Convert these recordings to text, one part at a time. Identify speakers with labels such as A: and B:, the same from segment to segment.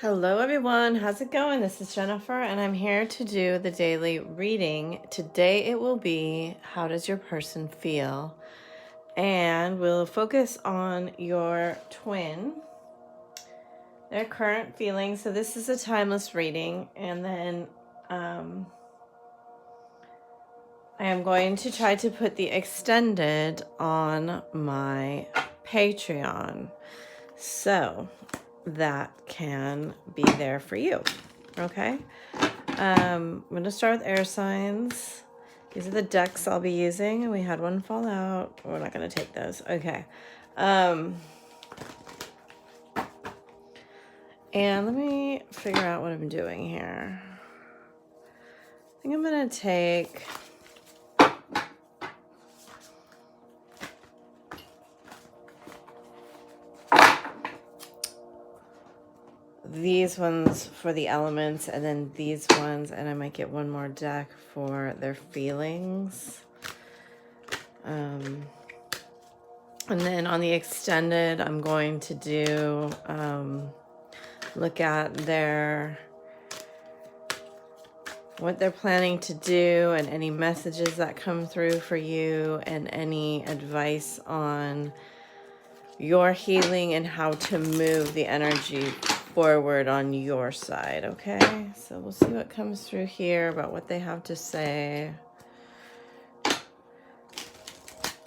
A: Hello everyone, how's it going? This is Jennifer and I'm here to do the daily reading. Today it will be, how does your person feel? And we'll focus on your twin, their current feelings. So this is a timeless reading, and then I am going to try to put the extended on my Patreon, so that can be there for you. Okay, I'm going to start with air signs. These are the decks I'll be using, and we had one fall out. We're not going to take those. Okay. And let me figure out what I'm doing here. I think I'm going to take these ones for the elements, and then these ones, and I might get one more deck for their feelings. And then on the extended, I'm going to do look at what they're planning to do, and any messages that come through for you, and any advice on your healing and how to move the energy forward on your side. Okay, so we'll see what comes through here about what they have to say.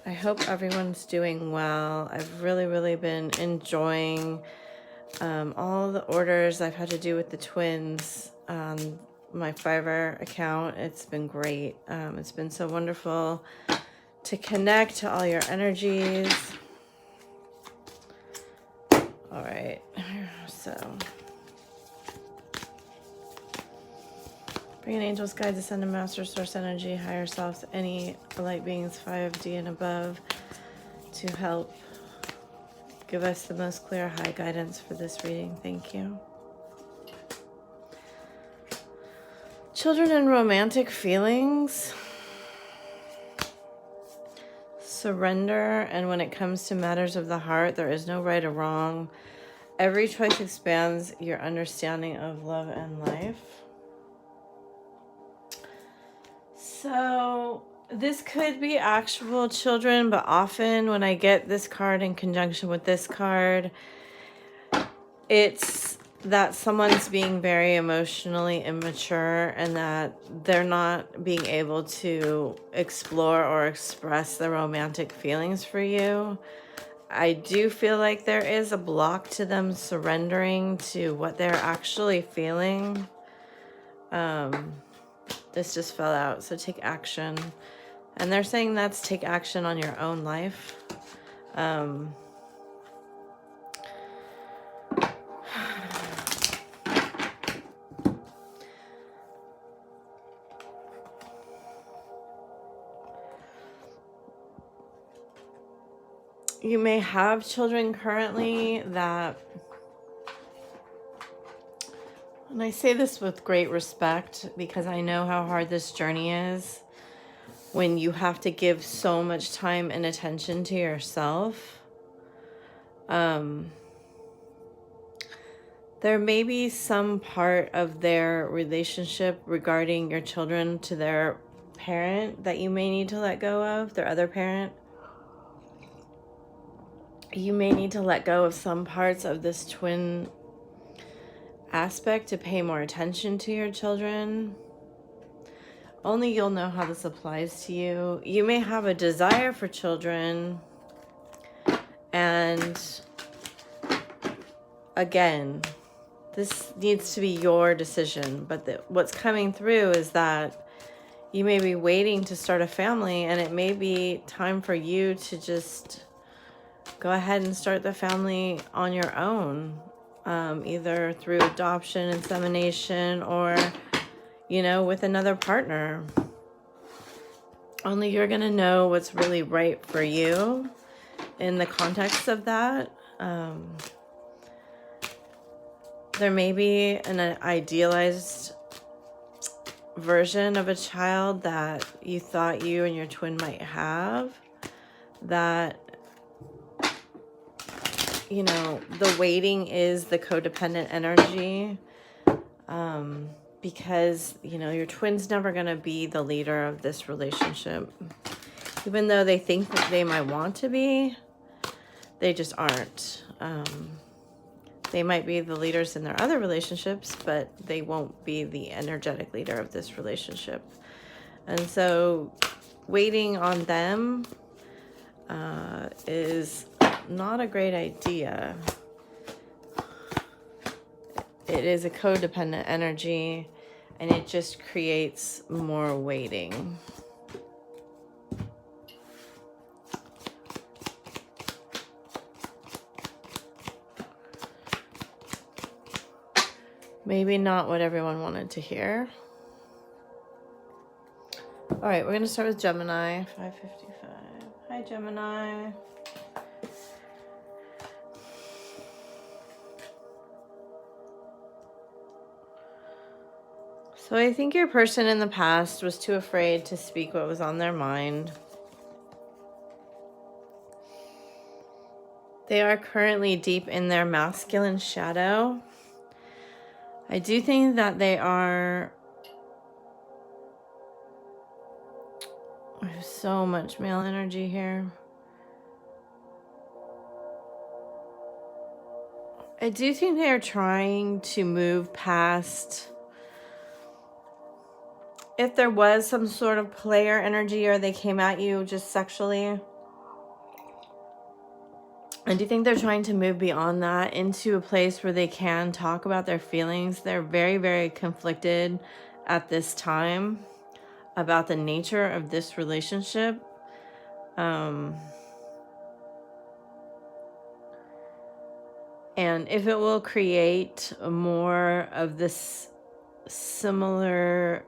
A: I hope everyone's doing well. I've really been enjoying all the orders I've had to do with the twins on my Fiverr account. It's been great. It's been so wonderful to connect to all your energies. All right, so bring in angels, guides, ascended master, source energy, higher selves, any light beings 5D and above, to help give us the most clear high guidance for this reading. Thank you. Children and romantic feelings. Surrender, and when it comes to matters of the heart, there is no right or wrong. Every choice expands your understanding of love and life. So this could be actual children, but often when I get this card in conjunction with this card, it's that someone's being very emotionally immature, and that they're not being able to explore or express the romantic feelings for you. I do feel like there is a block to them surrendering to what they're actually feeling. This just fell out, so take action. And they're saying that's take action on your own life. You may have children currently that, and I say this with great respect because I know how hard this journey is when you have to give so much time and attention to yourself. There may be some part of their relationship regarding your children to their parent that you may need to let go of, their other parent. You may need to let go of some parts of this twin aspect to pay more attention to your children. Only you'll know how this applies to you. You may have a desire for children, and again, this needs to be your decision, but what's coming through is that you may be waiting to start a family, and it may be time for you to just go ahead and start the family on your own, either through adoption, insemination, or, with another partner. Only you're going to know what's really right for you in the context of that. There may be an idealized version of a child that you thought you and your twin might have that you know, the waiting is the codependent energy. Because, you know, your twin's never going to be the leader of this relationship. Even though they think that they might want to be, they just aren't. They might be the leaders in their other relationships, but they won't be the energetic leader of this relationship. And so waiting on them is not a great idea. It is a codependent energy, and it just creates more waiting. Maybe not what everyone wanted to hear. All right, we're going to start with Gemini, 555. Hi, Gemini. So I think your person in the past was too afraid to speak what was on their mind. They are currently deep in their masculine shadow. I do think that they are... There's so much male energy here. I do think they're trying to move past... If there was some sort of player energy or they came at you just sexually, I do think they're trying to move beyond that into a place where they can talk about their feelings. They're very, very conflicted at this time about the nature of this relationship. And if it will create more of this similar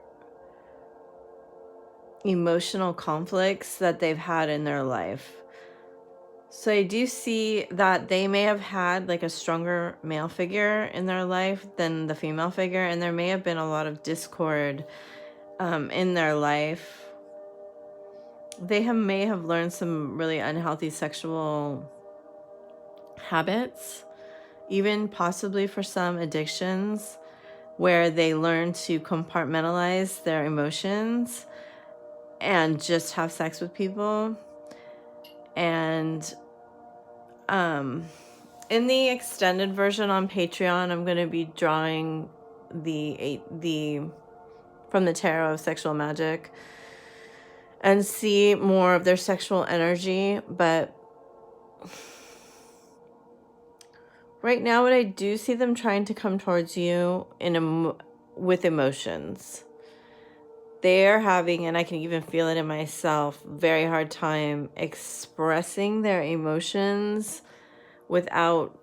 A: emotional conflicts that they've had in their life. So I do see that they may have had like a stronger male figure in their life than the female figure, and there may have been a lot of discord in their life. They may have learned some really unhealthy sexual habits, even possibly for some addictions, where they learn to compartmentalize their emotions and just have sex with people. And in the extended version on Patreon, I'm going to be drawing from the tarot of sexual magic and see more of their sexual energy. But right now, what I do see them trying to come towards you with emotions. They're having, and I can even feel it in myself, very hard time expressing their emotions without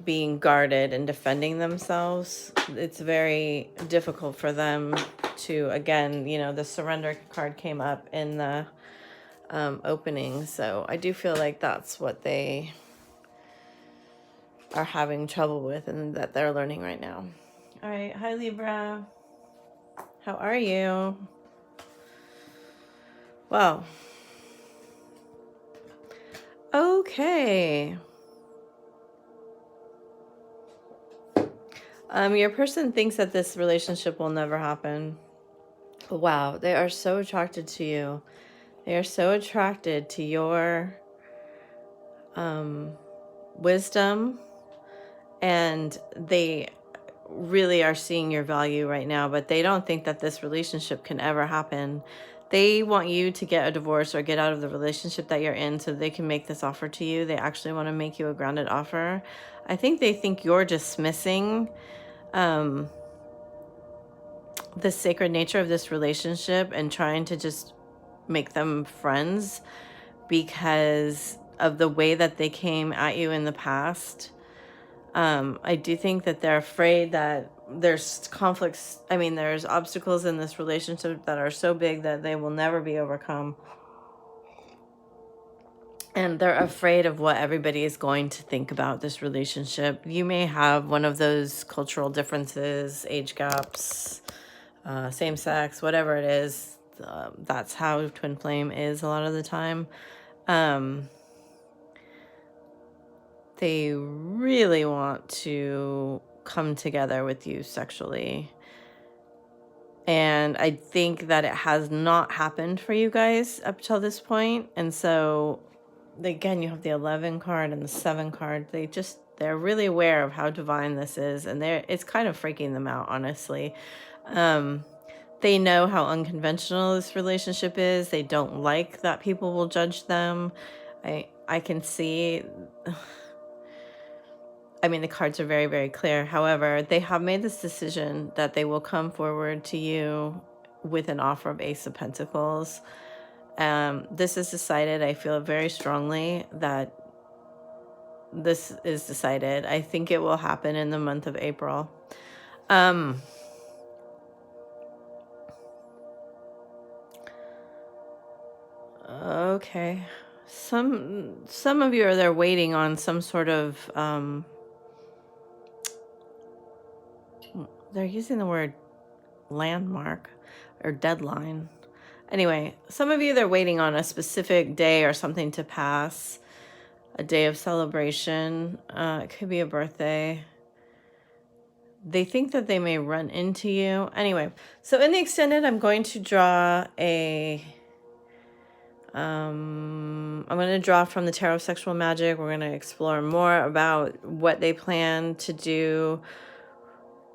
A: being guarded and defending themselves. It's very difficult for them to, again, you know, the surrender card came up in the opening. So I do feel like that's what they are having trouble with and that they're learning right now. All right. Hi, Libra. How are you? Well, okay. Your person thinks that this relationship will never happen. Wow, they are so attracted to you. They are so attracted to your wisdom, and they really are seeing your value right now, but they don't think that this relationship can ever happen. They want you to get a divorce or get out of the relationship that you're in so they can make this offer to you. They actually want to make you a grounded offer. I think they think you're dismissing the sacred nature of this relationship and trying to just make them friends because of the way that they came at you in the past. I do think that they're afraid that there's conflicts. I mean, there's obstacles in this relationship that are so big that they will never be overcome. And they're afraid of what everybody is going to think about this relationship. You may have one of those cultural differences, age gaps, same sex, whatever it is. That's how twin flame is a lot of the time. they really want to come together with you sexually. And I think that it has not happened for you guys up till this point. And so, again, you have the 11 card and the 7 card. They're really aware of how divine this is. And it's kind of freaking them out, honestly. They know how unconventional this relationship is. They don't like that people will judge them. I can see... I mean, the cards are very, very clear. However, they have made this decision that they will come forward to you with an offer of Ace of Pentacles. This is decided. I feel very strongly that this is decided. I think it will happen in the month of April. Okay. Some of you are there waiting on some sort of... they're using the word landmark or deadline. Anyway, some of you, they're waiting on a specific day or something to pass, a day of celebration. It could be a birthday. They think that they may run into you. Anyway, so in the extended, I'm going to draw I'm going to draw from the Tarot of Sexual Magic. We're going to explore more about what they plan to do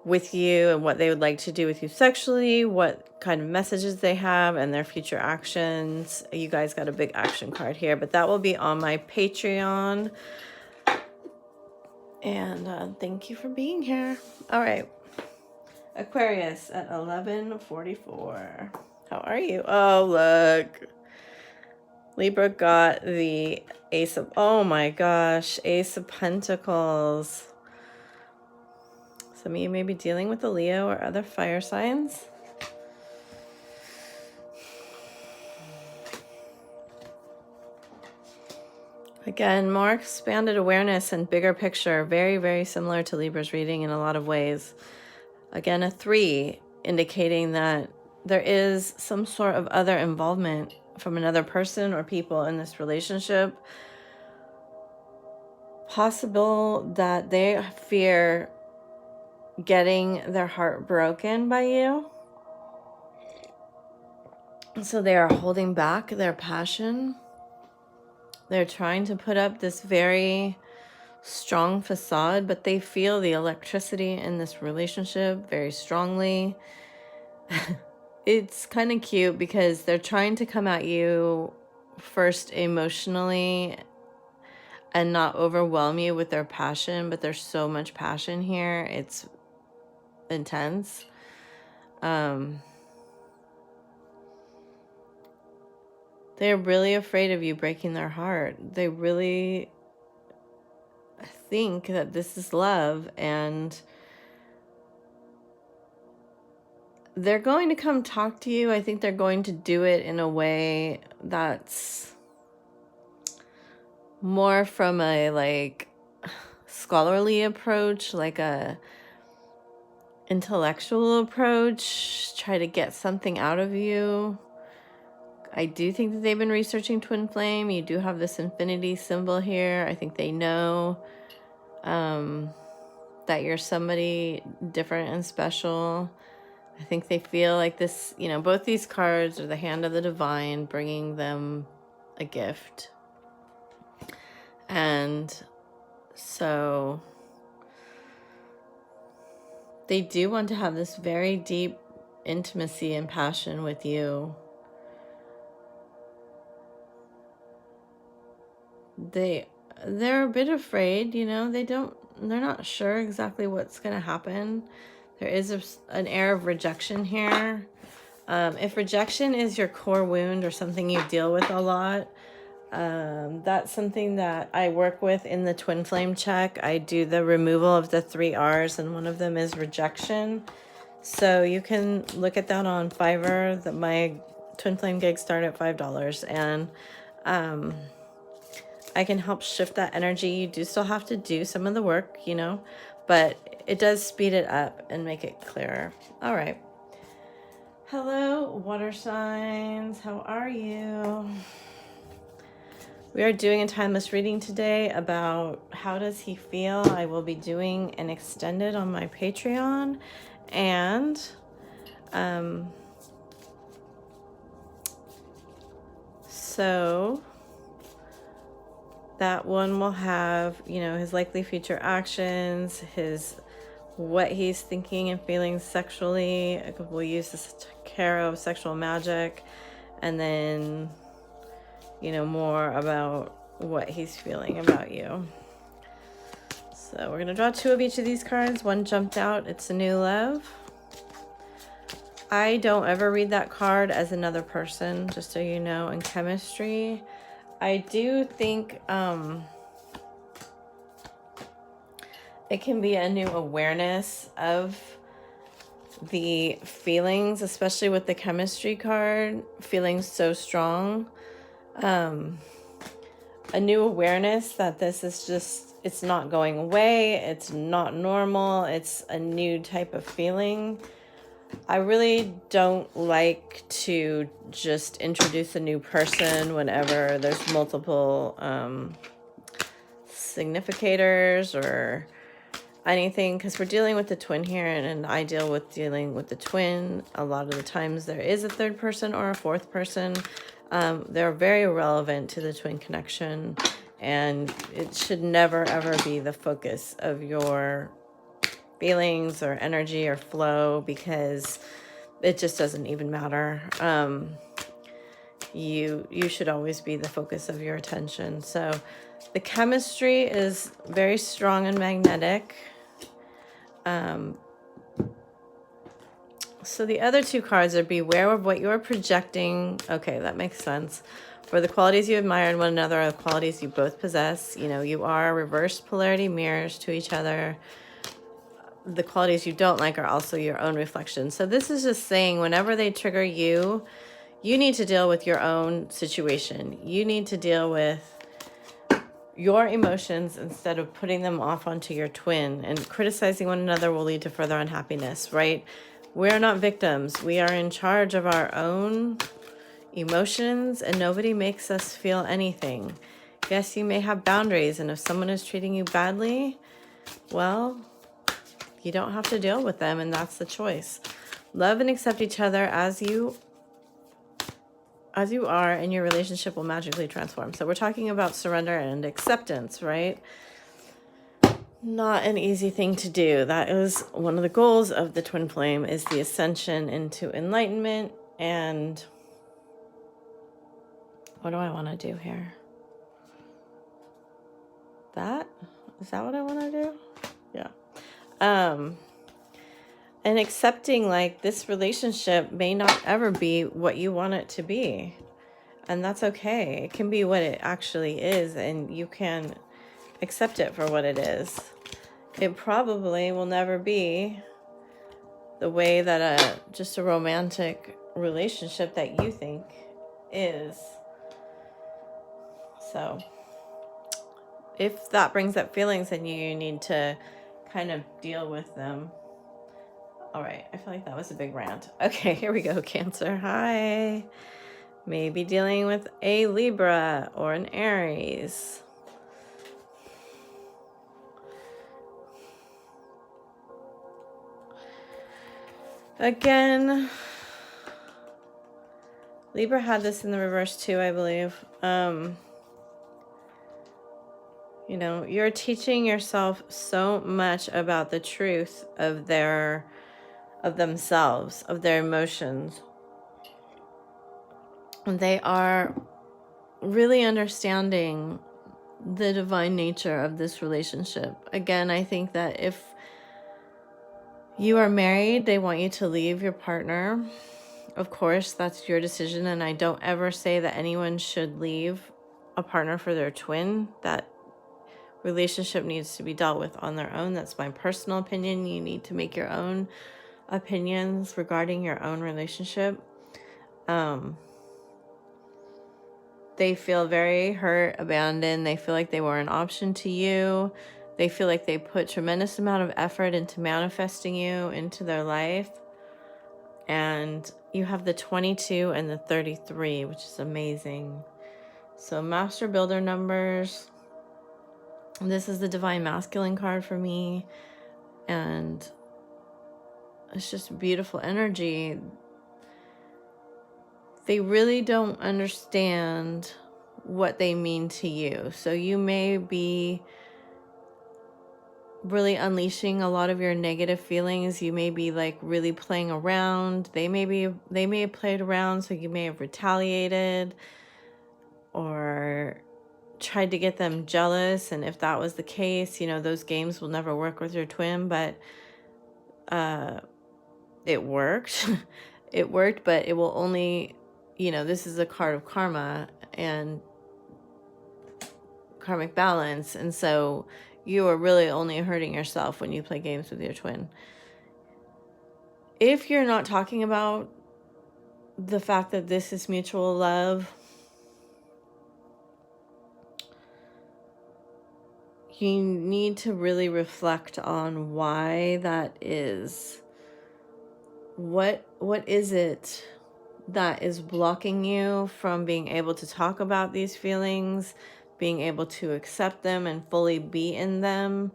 A: with you and what they would like to do with you sexually, what kind of messages they have, and their future actions. You guys got a big action card here, but that will be on my Patreon. And thank you for being here. All right. Aquarius at 11:44. How are you? Oh, look. Libra got the Ace of... Oh, my gosh. Ace of Pentacles. Some of you may be dealing with a Leo or other fire signs. Again, more expanded awareness and bigger picture. Very, very similar to Libra's reading in a lot of ways. Again, a 3, indicating that there is some sort of other involvement from another person or people in this relationship. Possible that they fear getting their heart broken by you. So they are holding back their passion. They're trying to put up this very strong facade, but they feel the electricity in this relationship very strongly. It's kind of cute because they're trying to come at you first emotionally and not overwhelm you with their passion, but there's so much passion here. It's intense. They're really afraid of you breaking their heart. They really think that this is love, and they're going to come talk to you. I think they're going to do it in a way that's more from a like scholarly approach, like a intellectual approach, try to get something out of you. I do think that they've been researching twin flame. You do have this infinity symbol here. I think they know that you're somebody different and special. I think they feel like this, you know, both these cards are the hand of the divine bringing them a gift. And so they do want to have this very deep intimacy and passion with you. They're a bit afraid, you know, they're not sure exactly what's going to happen. There is an air of rejection here. If rejection is your core wound or something you deal with a lot, that's something that I work with in the twin flame check. I do the removal of the 3 R's, and one of them is rejection. So you can look at that on Fiverr. My twin flame gigs start at $5, and I can help shift that energy. You do still have to do some of the work, you know, but it does speed it up and make it clearer. All right. Hello, water signs. How are you? We are doing a timeless reading today about how does he feel. I will be doing an extended on my Patreon, and so that one will have, you know, his likely future actions, what he's thinking and feeling sexually. We'll use this tarot of sexual magic, and then, you know, more about what he's feeling about you. So we're going to draw 2 of each of these cards. One jumped out. It's a new love. I don't ever read that card as another person, just so you know, in chemistry. I do think it can be a new awareness of the feelings, especially with the chemistry card, feeling so strong. A new awareness that this is just, it's not going away. It's not normal. It's a new type of feeling. I really don't like to just introduce a new person whenever there's multiple significators or anything, because we're dealing with the twin here, and I deal with dealing with the twin. A lot of the times there is a third person or a fourth person. They're very relevant to the twin connection, and it should never ever be the focus of your feelings or energy or flow, because it just doesn't even matter. You should always be the focus of your attention. So the chemistry is very strong and magnetic. So the other 2 cards are beware of what you're projecting. Okay, that makes sense. For the qualities you admire in one another are the qualities you both possess. You know, you are reverse polarity mirrors to each other. The qualities you don't like are also your own reflection. So this is just saying whenever they trigger you, you need to deal with your own situation. You need to deal with your emotions instead of putting them off onto your twin. And criticizing one another will lead to further unhappiness, right? We're not victims. We are in charge of our own emotions, and nobody makes us feel anything. Yes, you may have boundaries, and if someone is treating you badly, well, you don't have to deal with them, and that's the choice. Love and accept each other as you are, and your relationship will magically transform. So we're talking about surrender and acceptance, right? Not an easy thing to do. That is one of the goals of the twin flame, is the ascension into enlightenment. And what do I want to do here? Is that what I want to do? Yeah. And accepting, like, this relationship may not ever be what you want it to be. And that's okay. It can be what it actually is, and you can accept it for what it is. It probably will never be the way that just a romantic relationship that you think is. So if that brings up feelings in you, you need to kind of deal with them. All right, I feel like that was a big rant. Okay, here we go, Cancer. Hi. Maybe dealing with a Libra or an Aries. Again, Libra had this in the reverse too, I believe. You know, you're teaching yourself so much about the truth of themselves, of their emotions. They are really understanding the divine nature of this relationship. Again, I think that if you are married, they want you to leave your partner. Of course, that's your decision, and I don't ever say that anyone should leave a partner for their twin. That relationship needs to be dealt with on their own. That's my personal opinion. You need to make your own opinions regarding your own relationship. They feel very hurt, abandoned. They feel like they were an option to you. They feel like they put tremendous amount of effort into manifesting you into their life. And you have the 22 and the 33, which is amazing. So Master Builder numbers. This is the Divine Masculine card for me. And it's just beautiful energy. They really don't understand what they mean to you. So you may be really unleashing a lot of your negative feelings. You may be like really playing around. They may have played around, so you may have retaliated or tried to get them jealous. And if that was the case, you know, those games will never work with your twin, but it worked. It worked, but it will only, you know, this is a card of karma and karmic balance. And so you are really only hurting yourself when you play games with your twin. If you're not talking about the fact that this is mutual love, you need to really reflect on why that is. What is it that is blocking you from being able to talk about these feelings, being able to accept them and fully be in them?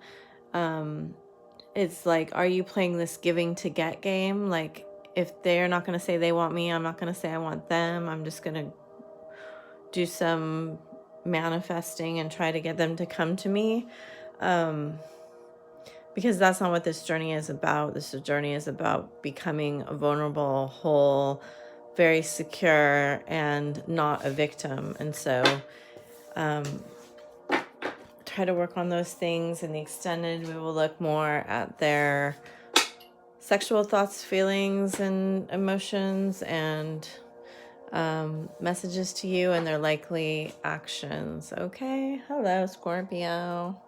A: It's like, are you playing this giving to get game? Like, if they're not going to say they want me, I'm not going to say I want them. I'm just going to do some manifesting and try to get them to come to me. Because that's not what this journey is about. This journey is about becoming a vulnerable, whole, very secure, and not a victim. And so try to work on those things. In the extended, we will look more at their sexual thoughts, feelings, and emotions, and messages to you and their likely actions. Okay, hello, Scorpio.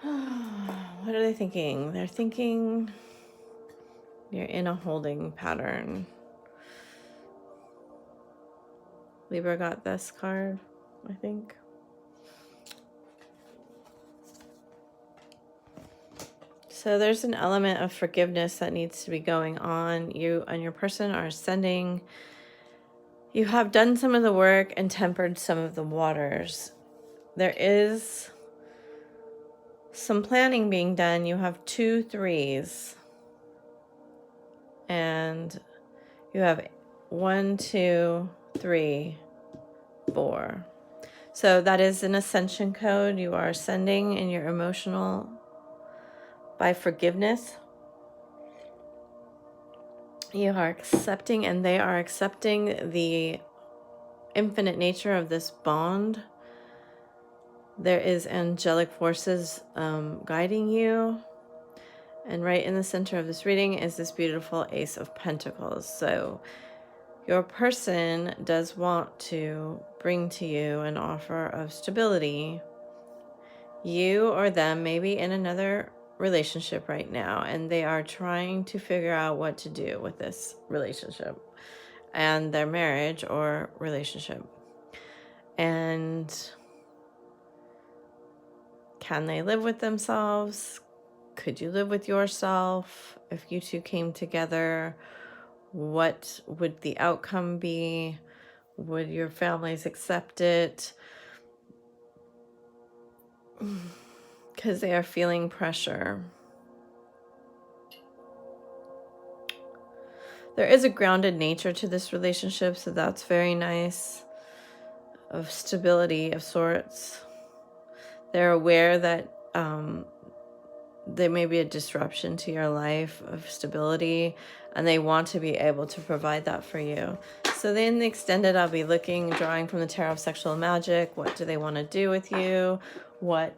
A: What are they thinking? They're thinking you're in a holding pattern. Libra got this card, I think. So there's an element of forgiveness that needs to be going on. You and your person are ascending. You have done some of the work and tempered some of the waters. There is some planning being done. You have 2 3s. And you have 1, 2, 3, 4. So that is an ascension code. You are ascending in your emotional by forgiveness. You are accepting, and they are accepting the infinite nature of this bond. There is angelic forces guiding you. And right in the center of this reading is this beautiful Ace of Pentacles. So your person does want to bring to you an offer of stability. You or them may be in another relationship right now, and they are trying to figure out what to do with this relationship and their marriage or relationship. And can they live with themselves? Could you live with yourself? If you two came together, what would the outcome be? Would your families accept it? Because they are feeling pressure. There is a grounded nature to this relationship, so that's very nice. Of stability of sorts. They're aware that there may be a disruption to your life of stability, and they want to be able to provide that for you. So then in the extended, I'll be drawing from the Tarot of Sexual Magic. What do they want to do with you? What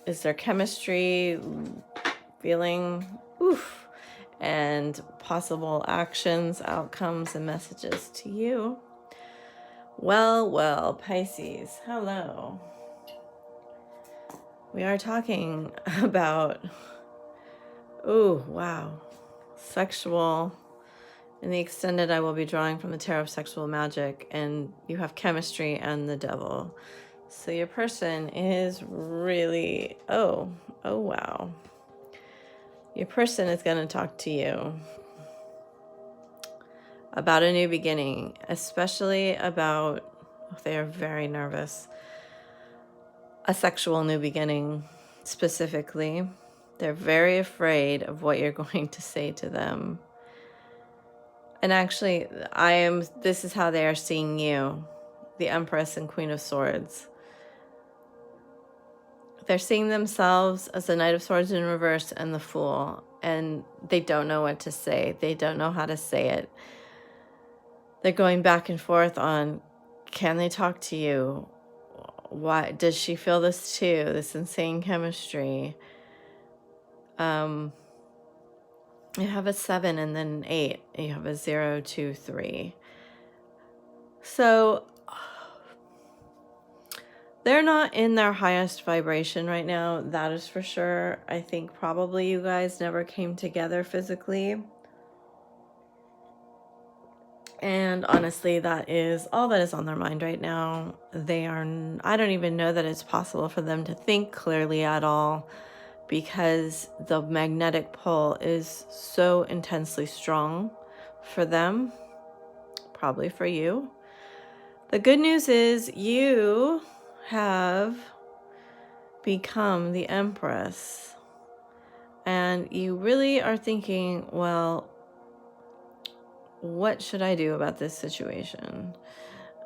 A: is their chemistry, feeling, and possible actions, outcomes, and messages to you. Well, Pisces, hello. We are talking about, sexual. In the extended, I will be drawing from the Tarot of Sexual Magic, and you have chemistry and the devil. So your person is really, wow. Your person is going to talk to you about a new beginning, especially about, they are very nervous, a sexual new beginning specifically. They're very afraid of what you're going to say to them. And actually, this is how they are seeing you, the Empress and Queen of Swords. They're seeing themselves as the Knight of Swords in reverse and the Fool, and they don't know what to say. They don't know how to say it. They're going back and forth on, can they talk to you? Why does she feel this too? This insane chemistry. You have a 7 and then an 8. You have a 0, 2, 3. So they're not in their highest vibration right now. That is for sure. I think probably you guys never came together physically. And honestly, that is all that is on their mind right now. I don't even know that it's possible for them to think clearly at all, because the magnetic pull is so intensely strong for them, probably for you. The good news is you have become the Empress, and you really are thinking, well, what should I do about this situation?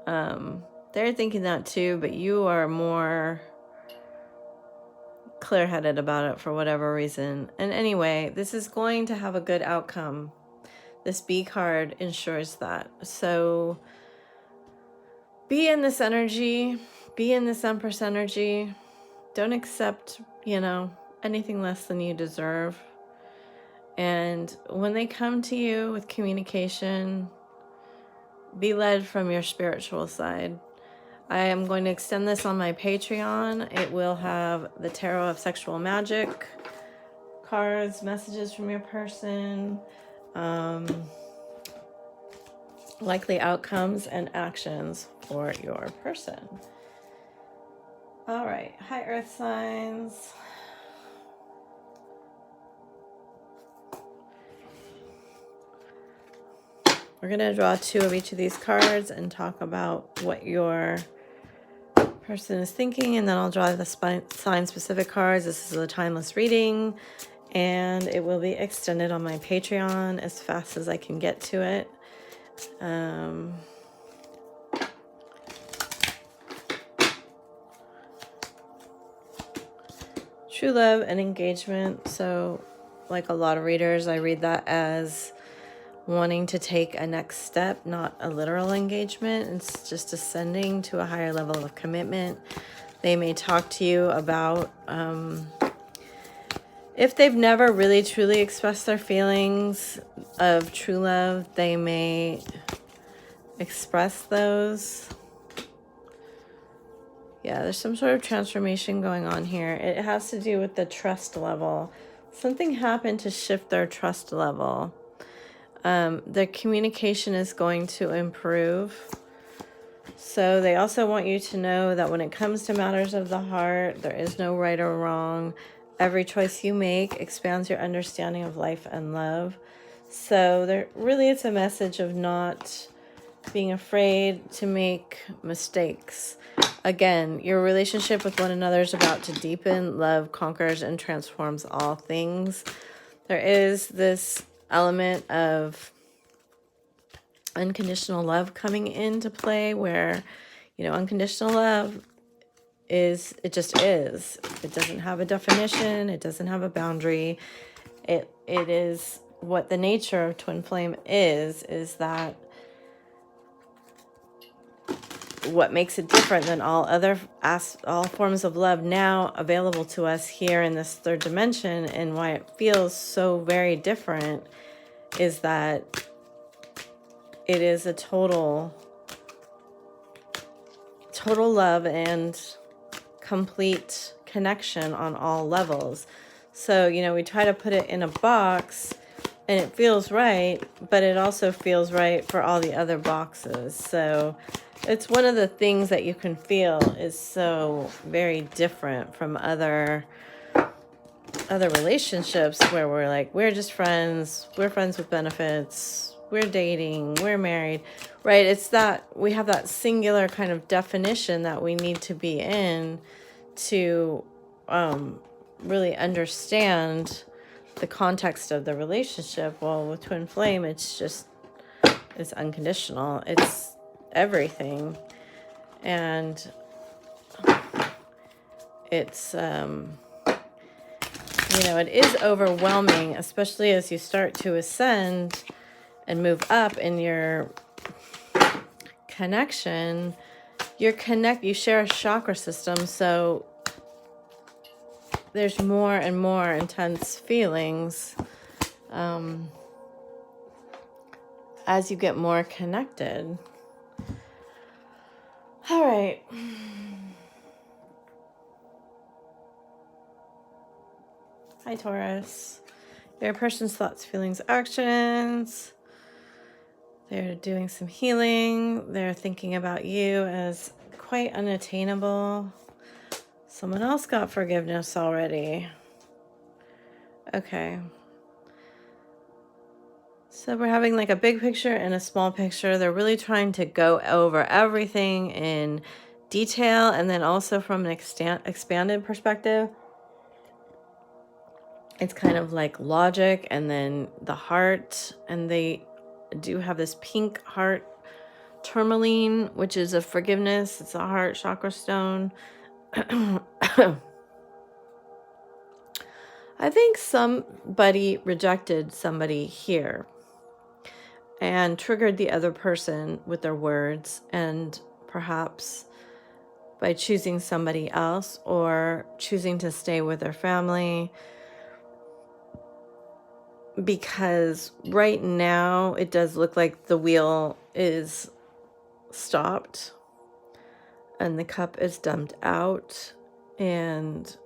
A: They're thinking that too, but you are more clear-headed about it for whatever reason. And anyway, this is going to have a good outcome. This B card ensures that. So be in this energy, be in this Empress energy. Don't accept, anything less than you deserve. And when they come to you with communication, be led from your spiritual side. I am going to extend this on my Patreon. It will have the Tarot of Sexual Magic cards, messages from your person, likely outcomes and actions for your person. All right, hi Earth signs. We're going to draw 2 of each of these cards and talk about what your person is thinking, and then I'll draw the sign-specific cards. This is a timeless reading, and it will be extended on my Patreon as fast as I can get to it. True love and engagement. So, like a lot of readers, I read that as wanting to take a next step, not a literal engagement. It's just ascending to a higher level of commitment. They may talk to you about, if they've never really truly expressed their feelings of true love, they may express those. Yeah, there's some sort of transformation going on here. It has to do with the trust level. Something happened to shift their trust level. Their communication is going to improve. So they also want you to know that when it comes to matters of the heart, there is no right or wrong. Every choice you make expands your understanding of life and love. So it's a message of not being afraid to make mistakes. Again, your relationship with one another is about to deepen. Love conquers and transforms all things. There is this element of unconditional love coming into play where, unconditional love it just is. It doesn't have a definition. It doesn't have a boundary. It is what the nature of twin flame is that what makes it different than all forms of love now available to us here in this third dimension, and why it feels so very different, is that it is a total love and complete connection on all levels. So, we try to put it in a box and it feels right, but it also feels right for all the other boxes. So it's one of the things that you can feel is so very different from other relationships where we're like, we're just friends, we're friends with benefits, we're dating, we're married, right? It's that we have that singular kind of definition that we need to be in to really understand the context of the relationship. Well, with twin flame, it's unconditional. It's everything. And it's, it is overwhelming, especially as you start to ascend and move up in your connection. You share a chakra system, so there's more and more intense feelings as you get more connected. All right. Hi, Taurus. Your person's thoughts, feelings, actions. They're doing some healing. They're thinking about you as quite unattainable. Someone else got forgiveness already. Okay. So we're having like a big picture and a small picture. They're really trying to go over everything in detail, and then also from an expanded perspective. It's kind of like logic and then the heart, and they do have this pink heart tourmaline, which is a forgiveness. It's a heart chakra stone. I think somebody rejected somebody here and triggered the other person with their words, and perhaps by choosing somebody else or choosing to stay with their family. Because right now it does look like the wheel is stopped and the cup is dumped out, and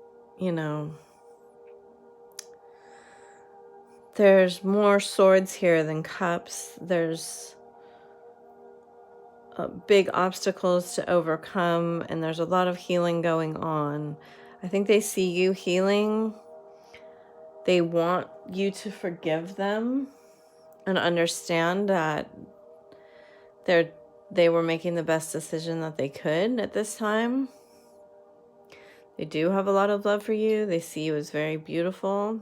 A: there's more swords here than cups. There's big obstacles to overcome, and there's a lot of healing going on. I think they see you healing. They want you to forgive them and understand that they were making the best decision that they could at this time. They do have a lot of love for you. They see you as very beautiful.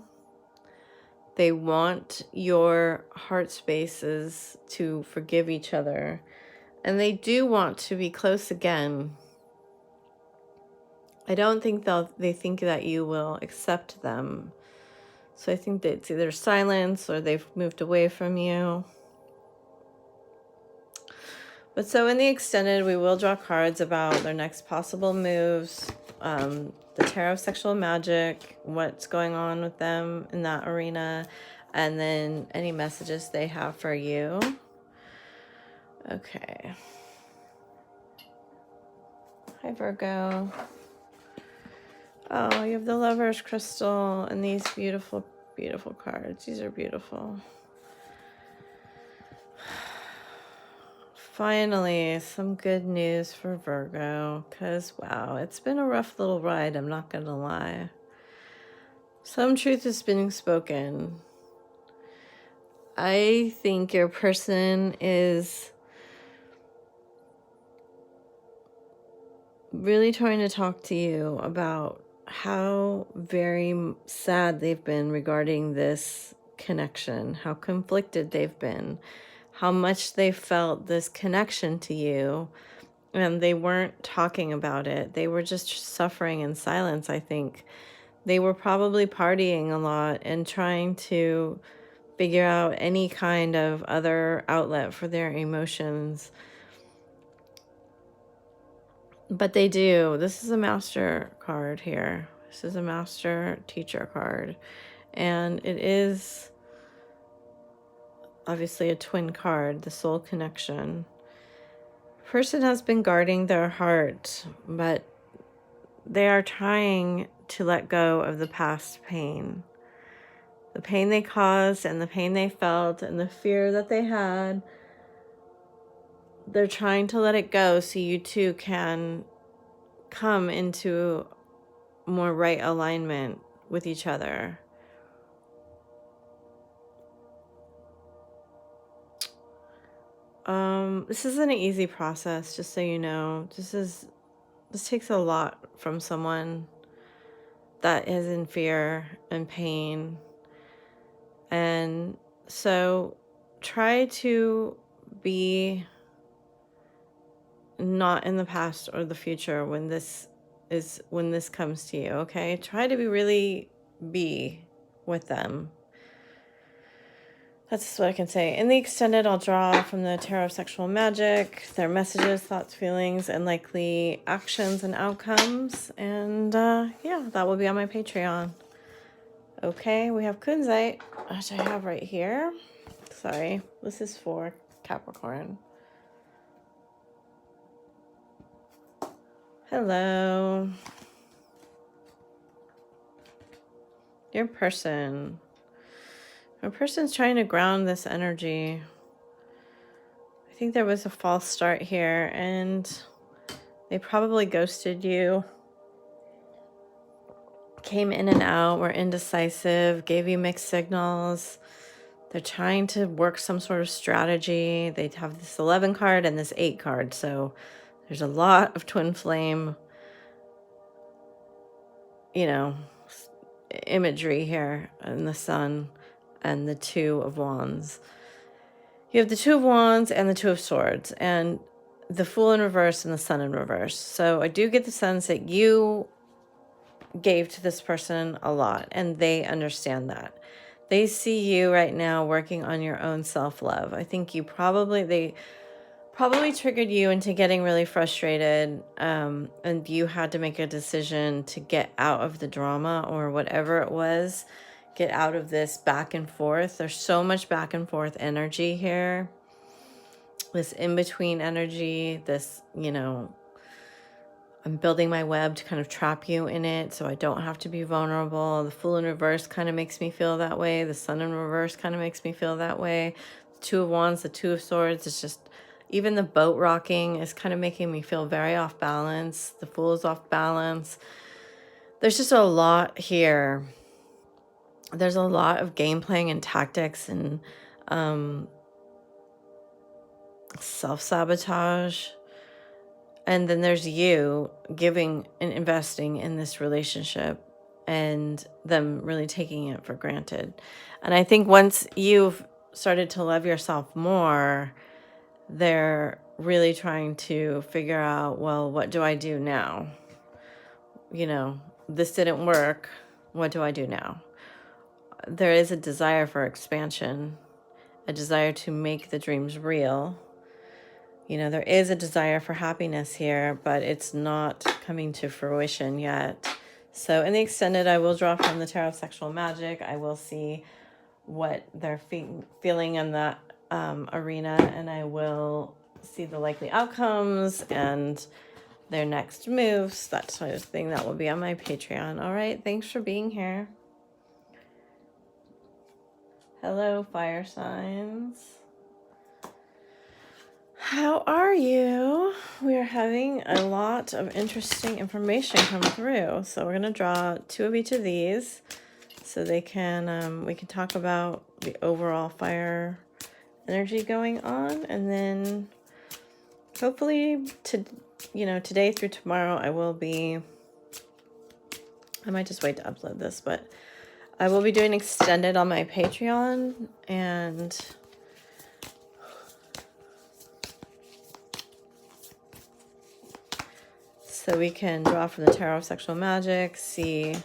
A: They want your heart spaces to forgive each other. And they do want to be close again. I don't think they think that you will accept them. So I think that it's either silence or they've moved away from you. But so in the extended, we will draw cards about their next possible moves, the Tarot of Sexual Magic, what's going on with them in that arena, and then any messages they have for you. Okay. Hi, Virgo. Oh, you have the Lover's Crystal and these beautiful, beautiful cards. These are beautiful. Finally, some good news for Virgo, because, wow, it's been a rough little ride, I'm not going to lie. Some truth is being spoken. I think your person is really trying to talk to you about how very sad they've been regarding this connection, how conflicted they've been, how much they felt this connection to you, and they weren't talking about it. They were just suffering in silence, I think. They were probably partying a lot and trying to figure out any kind of other outlet for their emotions. But they do. This is a master card here. This is a master teacher card. And it is obviously a twin card, the soul connection. Person has been guarding their heart, but they are trying to let go of the past pain. The pain they caused and the pain they felt and the fear that they had. They're trying to let it go so you two can come into more right alignment with each other. This isn't an easy process, just so you know. This takes a lot from someone that is in fear and pain. And so try to be not in the past or the future when this comes to you, okay? Try to be with them. That's what I can say. In the extended, I'll draw from the Tarot of Sexual Magic, their messages, thoughts, feelings, and likely actions and outcomes. And yeah, that will be on my Patreon. Okay, we have Kunzite, which I have right here. Sorry, this is for Capricorn. Hello. Your person. Your person's trying to ground this energy. I think there was a false start here, and they probably ghosted you. Came in and out, were indecisive, gave you mixed signals. They're trying to work some sort of strategy. They have this 11 card and this 8 card, so there's a lot of twin flame, imagery here in the Sun and the 2 of Wands. You have the 2 of Wands and the 2 of Swords, and the Fool in reverse and the Sun in reverse. So I do get the sense that you gave to this person a lot, and they understand that. They see you right now working on your own self-love. I think they probably triggered you into getting really frustrated, and you had to make a decision to get out of the drama or whatever it was, get out of this back and forth. There's so much back and forth energy here, this in-between energy, this, I'm building my web to kind of trap you in it so I don't have to be vulnerable. The Fool in reverse kind of makes me feel that way. The Sun in reverse kind of makes me feel that way. The 2 of Wands, the 2 of Swords, it's just, even the boat rocking is kind of making me feel very off balance. The Fool is off balance. There's just a lot here. There's a lot of game playing and tactics and self-sabotage. And then there's you giving and investing in this relationship and them really taking it for granted. And I think once you've started to love yourself more, they're really trying to figure out, well, what do I do now? This didn't work. What do I do now? There is a desire for expansion, a desire to make the dreams real. There is a desire for happiness here, but it's not coming to fruition yet. So in the extended, I will draw from the Tarot of Sexual Magic. I will see what they're feeling in that arena, and I will see the likely outcomes and their next moves, that sort of thing. That will be on my Patreon. All right, thanks for being here. Hello, fire signs. How are you? We are having a lot of interesting information come through. So we're going to draw 2 of each of these so we can talk about the overall fire energy going on. And then hopefully today through tomorrow, I might just wait to upload this, but I will be doing extended on my Patreon, and so we can draw from the Tarot of Sexual Magic, see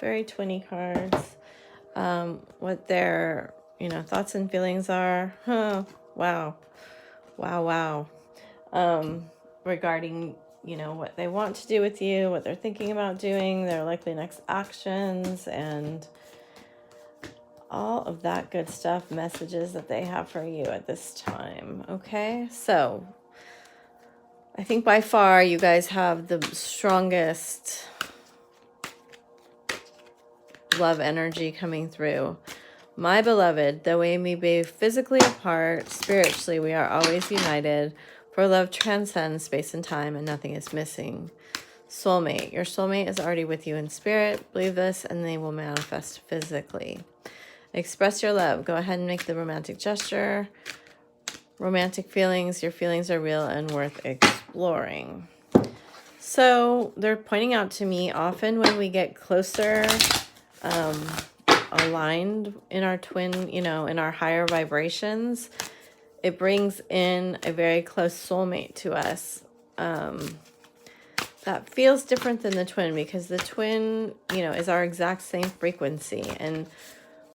A: very twinny cards, what their, thoughts and feelings are. Wow. Regarding, what they want to do with you, what they're thinking about doing, their likely next actions, and all of that good stuff, messages that they have for you at this time. Okay, so I think by far you guys have the strongest love energy coming through. My beloved, though we may be physically apart, spiritually we are always united, for love transcends space and time and nothing is missing. Soulmate. Your soulmate is already with you in spirit. Believe this and they will manifest physically. Express your love. Go ahead and make the romantic gesture. Romantic feelings. Your feelings are real and worth exploring. So they're pointing out to me, often when we get closer, aligned in our twin, you know, in our higher vibrations, it brings in a very close soulmate to us. That feels different than the twin, because the twin, you know, is our exact same frequency. And